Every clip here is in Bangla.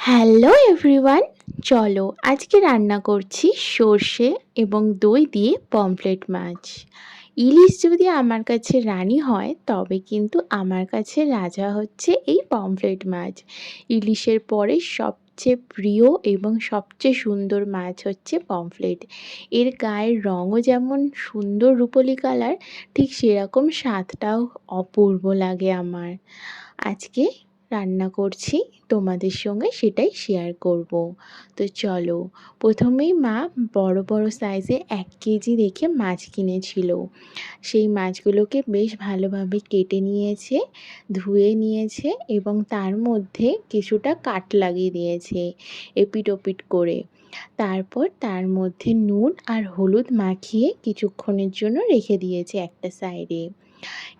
হ্যালো এভরিওয়ান, চলো আজকে রান্না করছি সর্ষে এবং দই দিয়ে পমফ্রেট মাছ। ইলিশ যদি আমার কাছে রানী হয় তবে কিন্তু আমার কাছে রাজা হচ্ছে এই পমফ্রেট মাছ। ইলিশের পরে সবচেয়ে প্রিয় এবং সবচেয়ে সুন্দর মাছ হচ্ছে পমফ্রেট। এর গায়ের রঙও যেমন সুন্দর রুপোলি কালার, ঠিক সেরকম স্বাদটাও অপূর্ব লাগে আমার। আজকে রান্না করছি, তোমাদের সঙ্গে সেটাই শেয়ার করব। তো চলো, প্রথমেই মা বড় বড় সাইজে 1 কেজি রেখে মাছ কিনেছিল। সেই মাছগুলোকে বেশ ভালোভাবে কেটে নিয়েছে, ধুয়ে নিয়েছে এবং তার মধ্যে কিছুটা কাট লাগিয়ে দিয়েছে এপিট ওপিট করে। তারপর তার মধ্যে নুন আর হলুদ মাখিয়ে কিছুক্ষণের জন্য রেখে দিয়েছে একটা সাইডে।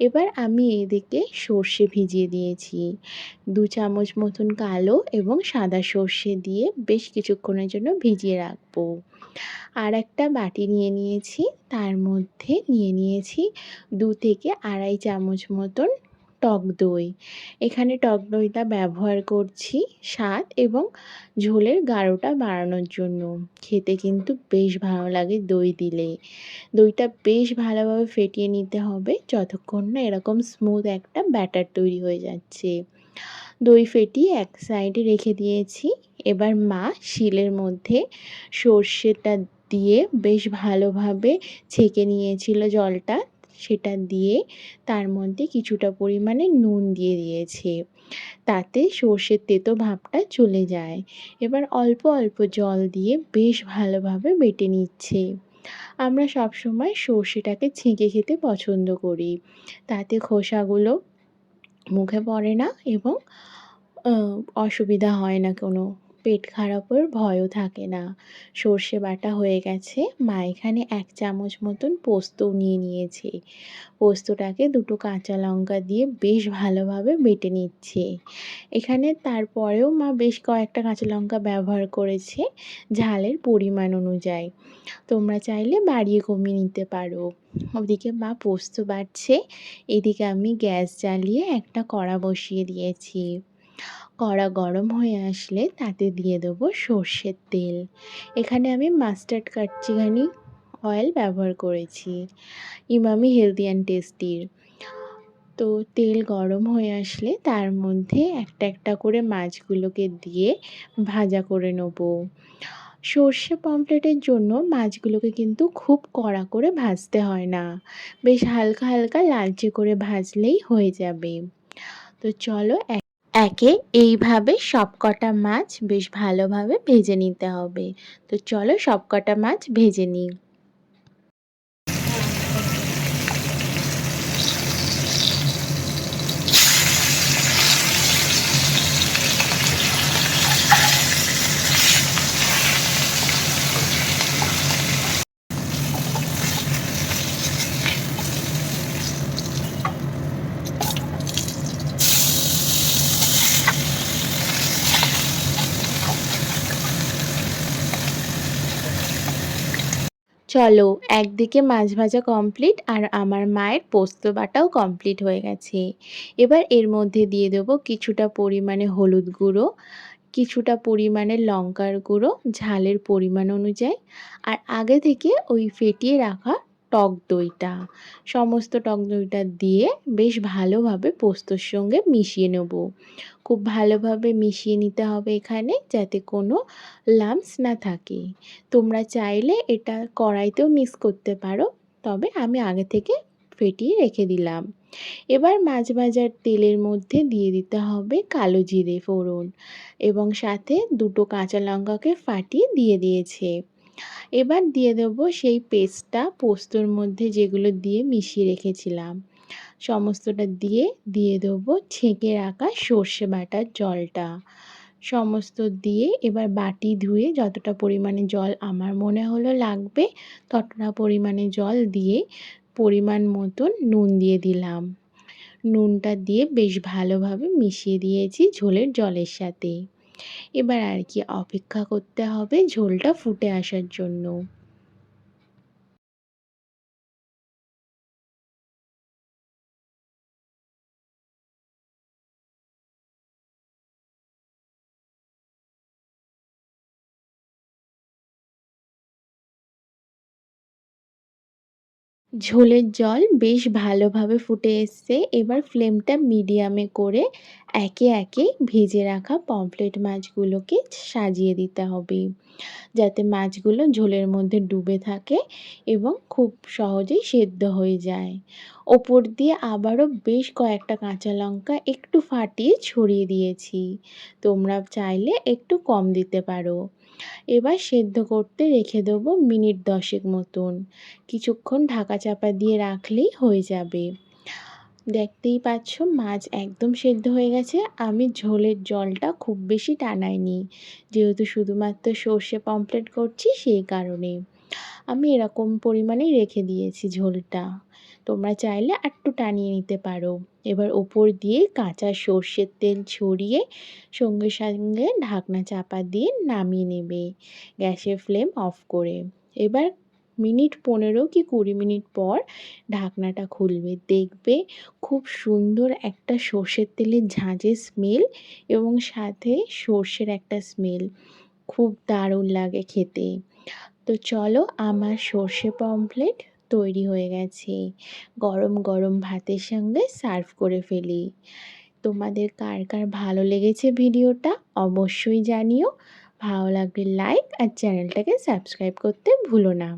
এবার আমি এদিকে সর্ষে ভিজিয়ে দিয়েছি। 2 চামচ মতন কালো এবং সাদা সর্ষে দিয়ে বেশ কিছুক্ষণের জন্য ভিজিয়ে রাখবো। আর একটা বাটি নিয়ে নিয়েছি, তার মধ্যে নিয়ে নিয়েছি 2 থেকে আড়াই চামচ মতন টক দই। এখানে টক দইটা ব্যবহার করছি স্বাদ এবং ঝোলের গাঢ়টা বাড়ানোর জন্য। খেতে কিন্তু বেশ ভালো লাগে দই দিলে। দইটা বেশ ভালোভাবে ফেটিয়ে নিতে হবে যতক্ষণ না এরকম স্মুথ একটা ব্যাটার তৈরি হয়ে যাচ্ছে। দই ফেটিয়ে এক সাইডে রেখে দিয়েছি। এবার মা শিলের মধ্যে সর্ষেটা দিয়ে বেশ ভালোভাবে ছেঁকে নিয়েছিল জলটা, সেটা দিয়ে তার মধ্যে কিছুটা পরিমাণে নুন দিয়ে দিয়েছে, তাতে সর্ষের তেতো ভাবটা চলে যায়। এবার অল্প অল্প জল দিয়ে বেশ ভালোভাবে বেটে নিচ্ছে। আমরা সবসময় সর্ষেটাকে ছেঁকে খেতে পছন্দ করি, তাতে খোসাগুলো মুখে পড়ে না এবং আ অসুবিধা হয় না কোনো। পেট খারাপের ভয়ও থাকে না। সর্ষে বাটা হয়ে গেছে। মা এখানে 1 চামচ মতন পোস্তও নিয়ে নিয়েছে। পোস্তটাকে 2টো কাঁচা লঙ্কা দিয়ে বেশ ভালোভাবে বেটে নিচ্ছে। এখানে তারপরেও মা বেশ কয়েকটা কাঁচা লঙ্কা ব্যবহার করেছে ঝালের পরিমাণ অনুযায়ী। তোমরা চাইলে বাড়িয়ে কমিয়ে নিতে পারো। ওদিকে মা পোস্ত বাটছে, এদিকে আমি গ্যাস জ্বালিয়ে একটা কড়া বসিয়ে দিয়েছি। কড়া গরম হয়ে আসলে তাতে দিয়ে দেবো সর্ষের তেল। এখানে আমি মাস্টার্ড কাটচিঘানি অয়েল ব্যবহার করেছি, ইমামি হেলদি অ্যান্ড টেস্টির। তো তেল গরম হয়ে আসলে তার মধ্যে একটা একটা করে মাছগুলোকে দিয়ে ভাজা করে নেবো। সর্ষে পমফ্রেটের জন্য মাছগুলোকে কিন্তু খুব কড়া করে ভাজতে হয় না, বেশ হালকা হালকা লালচে করে ভাজলেই হয়ে যাবে। তো চলো একে এইভাবে সবকটা মাছ বেশ ভালোভাবে ভেজে নিতে হবে। তো চলো সবকটা মাছ ভেজে নিই। চলো, একদিকে মাছ ভাজা কমপ্লিট আর আমার মায়ের পোস্ত বাটাও কমপ্লিট হয়ে গেছে। এবার এর মধ্যে দিয়ে দেবো কিছুটা পরিমাণে হলুদ গুঁড়ো, কিছুটা পরিমাণে লঙ্কার গুঁড়ো ঝালের পরিমাণ অনুযায়ী, আর আগে থেকে ওই ফেটিয়ে রাখা টক দইটা, সমস্ত টক দইটা দিয়ে বেশ ভালোভাবে পোস্তর সঙ্গে মিশিয়ে নেব। খুব ভালোভাবে মিশিয়ে নিতে হবে এখানে, যাতে কোনো লাম্পস না থাকে। তোমরা চাইলে এটা কড়াইতেও মিক্স করতে পারো, তবে আমি আগে থেকে ফেটিয়ে রেখে দিলাম। এবার মাছ ভাজার তেলের মধ্যে দিয়ে দিতে হবে কালো জিরে ফোড়ন এবং সাথে 2টো কাঁচা লঙ্কাকে ফাটিয়ে দিয়ে দিয়েছে। এবার দিয়ে দেবো সেই পেস্টটা পোস্তর মধ্যে যেগুলো দিয়ে মিশিয়ে রেখেছিলাম, সমস্তটা দিয়ে দিয়ে দেবো ছেঁকে রাখা সর্ষে বাটার জলটা। সমস্ত দিয়ে এবার বাটি ধুয়ে যতটা পরিমাণে জল আমার মনে হলো লাগবে ততটা পরিমাণে জল দিয়ে পরিমাণ মতন নুন দিয়ে দিলাম। নুনটা দিয়ে বেশ ভালোভাবে মিশিয়ে দিয়েছি ঝোলের জলের সাথে। এবার আর কি অপেক্ষা করতে হবে ঝোলটা ফুটে আসার জন্য। ঝোলের জল বেশ ভালোভাবে ফুটে এসছে। এবার ফ্লেমটা মিডিয়ামে করে একে একে ভেজে রাখা পমফ্রেট মাছগুলোকে সাজিয়ে দিতে হবে, যাতে মাছগুলো ঝোলের মধ্যে ডুবে থাকে এবং খুব সহজেই সেদ্ধ হয়ে যায়। ওপর দিয়ে আবারও বেশ কয়েকটা কাঁচা লঙ্কা একটু ফাটিয়ে ছড়িয়ে দিয়েছি। তোমরা চাইলে একটু কম দিতে পারো। এবার সেদ্ধ করতে রেখে দেবো মিনিট 10 মতন। কিছুক্ষণ ঢাকা চাপা দিয়ে রাখলেই হয়ে যাবে। দেখতেই পাচ্ছ মাছ একদম সেদ্ধ হয়ে গেছে। আমি ঝোলের জলটা খুব বেশি টানাইনি, যেহেতু শুধুমাত্র সর্ষে পমফ্রেট করছি সেই কারণে। আমি এরকম পরিমাণেই রেখে দিয়েছি ঝোলটা। তোমরা চাইলে আরেকটু টানিয়ে নিতে পারো। এবার ওপর দিয়ে কাঁচা সর্ষের তেল ছড়িয়ে সঙ্গে সঙ্গে ঢাকনা চাপা দিয়ে নামিয়ে নেবে গ্যাসের ফ্লেম অফ করে। এবার মিনিট 15 কি 20 মিনিট পর ঢাকনাটা খুলবে। দেখবে খুব সুন্দর একটা সর্ষের তেলের ঝাঁঝের স্মেল এবং সাথে সর্ষের একটা স্মেল। খুব দারুণ লাগে খেতে। তো চলো, আমার সর্ষে পমফ্রেট তৈরি হয়ে গেছে। গরম গরম ভাতের সঙ্গে সার্ভ করে ফেলি। তোমাদের কার কার ভালো লেগেছে ভিডিওটা অবশ্যই জানিও। ভালো লাগলে লাইক আর চ্যানেলটাকে সাবস্ক্রাইব করতে ভুলো না।